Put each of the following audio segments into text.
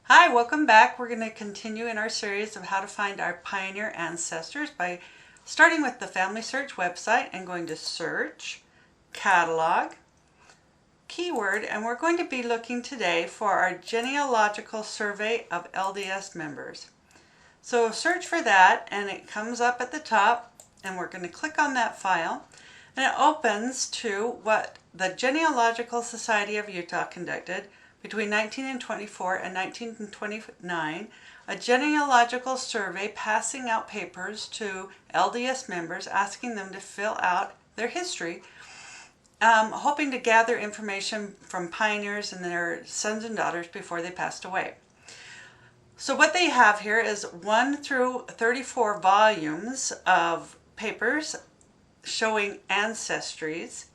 Hi, welcome back. We're going to continue in our series of how to find our pioneer ancestors by starting with the Family Search website and going to Search, Catalog, Keyword, and we're going to be looking today for our Genealogical Survey of LDS members. So search for that and it comes up at the top and we're going to click on that file and it opens to what the Genealogical Society of Utah conducted between 1924 and 1929, a genealogical survey passing out papers to LDS members asking them to fill out their history, hoping to gather information from pioneers and their sons and daughters before they passed away. So what they have here is 1 through 34 volumes of papers showing ancestries,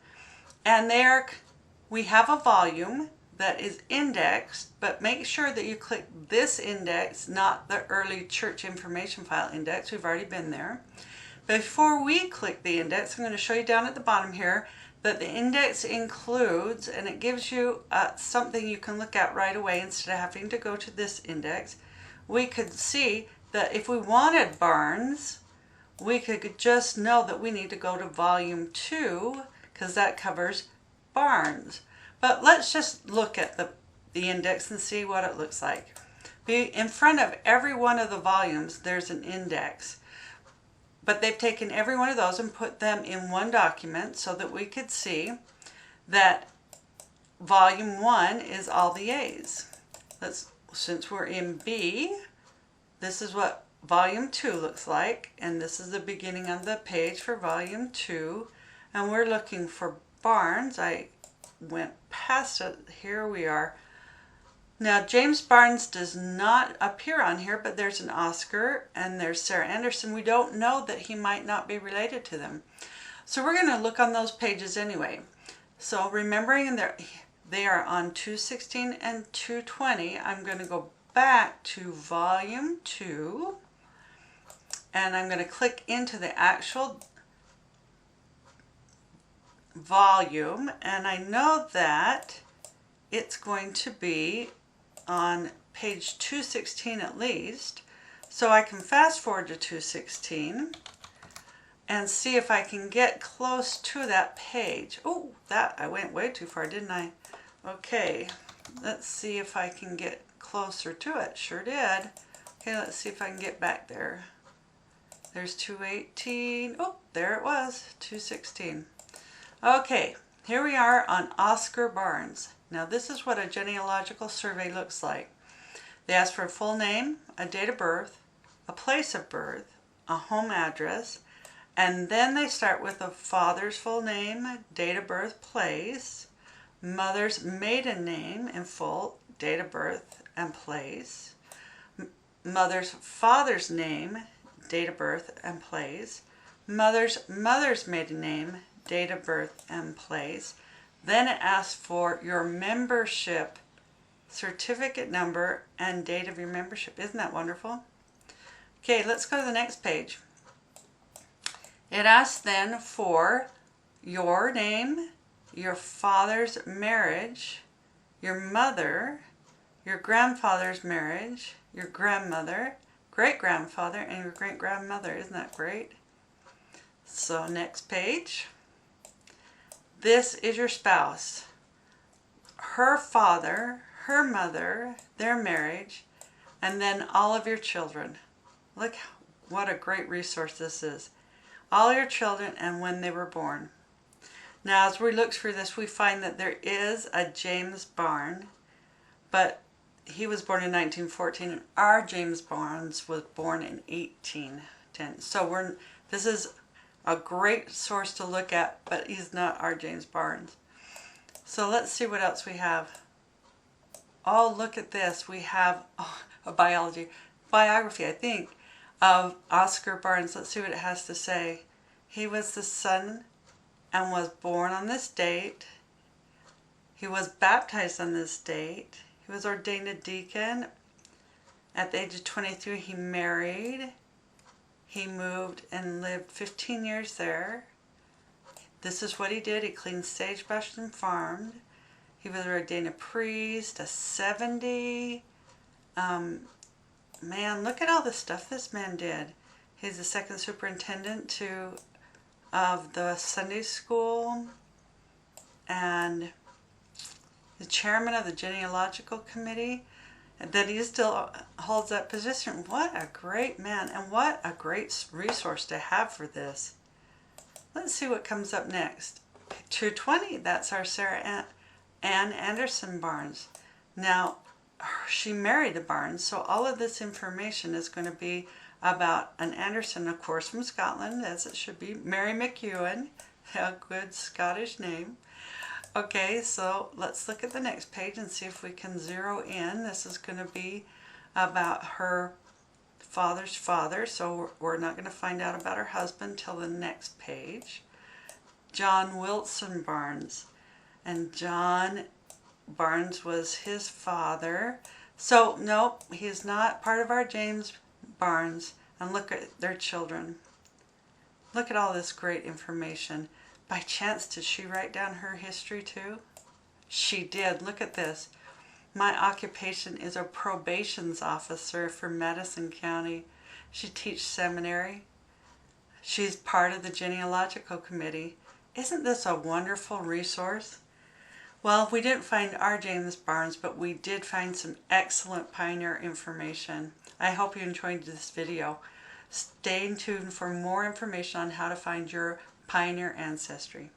and we have a volume that is indexed, but make sure that you click this index, not the early church information file index. We've already been there. Before we click the index, I'm going to show you down at the bottom here that the index includes, and it gives you something you can look at right away instead of having to go to this index. We could see that if we wanted Barnes, we could just know that we need to go to volume 2 because that covers Barnes. But let's just look at the index and see what it looks like. In front of every one of the volumes, there's an index. But they've taken every one of those and put them in one document so that we could see that volume 1 is all the A's. Since we're in B, this is what volume 2 looks like. And this is the beginning of the page for volume 2. And we're looking for Barnes. I went past it. Here we are. Now James Barnes does not appear on here, but there's an Oscar and there's Sarah Anderson. We don't know that he might not be related to them. So we're going to look on those pages anyway. So remembering they are on 216 and 220, I'm going to go back to volume 2 and I'm going to click into the actual volume, and I know that it's going to be on page 216 at least, so I can fast forward to 216 and see if I can get close to that page. Oh, I went way too far, didn't I? Okay, let's see if I can get closer to it. Sure did. Okay, let's see if I can get back there. There's 218. Oh, there it was, 216. Okay, here we are on Oscar Barnes. Now this is what a genealogical survey looks like. They ask for a full name, a date of birth, a place of birth, a home address, and then they start with the father's full name, date of birth, place, mother's maiden name in full, date of birth and place, mother's father's name, date of birth and place, mother's maiden name, date of birth and place. Then it asks for your membership certificate number and date of your membership. Isn't that wonderful? Okay, let's go to the next page. It asks then for your name, your father's marriage, your mother, your grandfather's marriage, your grandmother, great-grandfather, and your great-grandmother. Isn't that great? So next page. This is your spouse, her father, her mother, their marriage, and then all of your children. Look what a great resource this is. All your children and when they were born. Now as we look through this, we find that there is a James Barnes, but he was born in 1914 and our James Barnes was born in 1810. So this is a great source to look at, but he's not our James Barnes. So let's see what else we have. Oh, look at this. We have a biography, I think, of Oscar Barnes. Let's see what it has to say. He was the son and was born on this date. He was baptized on this date. He was ordained a deacon. At the age of 23, he married. He moved and lived 15 years there. This is what he did. He cleaned sagebrush and farmed. He was ordained a priest, a 70. Man, look at all the stuff this man did. He's the second superintendent of the Sunday school and the chairman of the Genealogical Committee. That he still holds that position. What a great man, and what a great resource to have for this. Let's see what comes up next. 220, that's our Sarah Ann Anderson Barnes. Now, she married a Barnes, so all of this information is going to be about an Anderson, of course, from Scotland, as it should be. Mary McEwen, a good Scottish name. Okay, so let's look at the next page and see if we can zero in. This is going to be about her father's father, so we're not going to find out about her husband till the next page. John Wilson Barnes, and John Barnes was his father. So nope, he's not part of our James Barnes. And look at their children. Look at all this great information. By chance, did she write down her history too? She did. Look at this. My occupation is a probations officer for Madison County. She teaches seminary. She's part of the Genealogical Committee. Isn't this a wonderful resource? Well, we didn't find our James Barnes, but we did find some excellent pioneer information. I hope you enjoyed this video. Stay tuned for more information on how to find your pioneer ancestry.